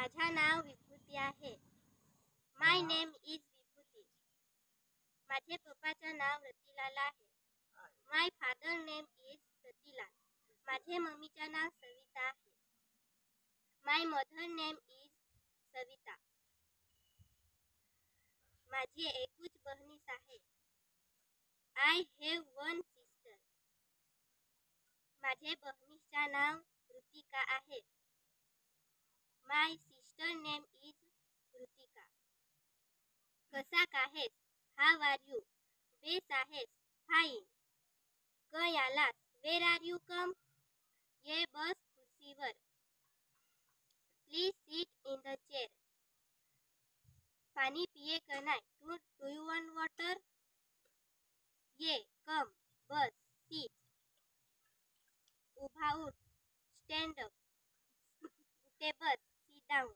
माझा नाव विभूती आहे. My name is Vibhuti. माझे पप्पाचं नाव रतिलाल आहे. My father name is Ratilal. माझे मम्मीचं नाव सविता आहे. My mother name is Savita. माझी एकूच बहिणीच आहे. I have one sister. माझे बहिणीचं नाव ऋतिका आहे. My sister name is Ritika. कसा आहेस? How are you? बेस आहेस? फाईन. आलास? Where are you come? ये बस खुर्चीवर. Please seat in the chair. पाणी पिये का नाही? Do you want water? ये कम बस सीट. उभा उठ स्टँड अप. उठे बस सीट डाऊन.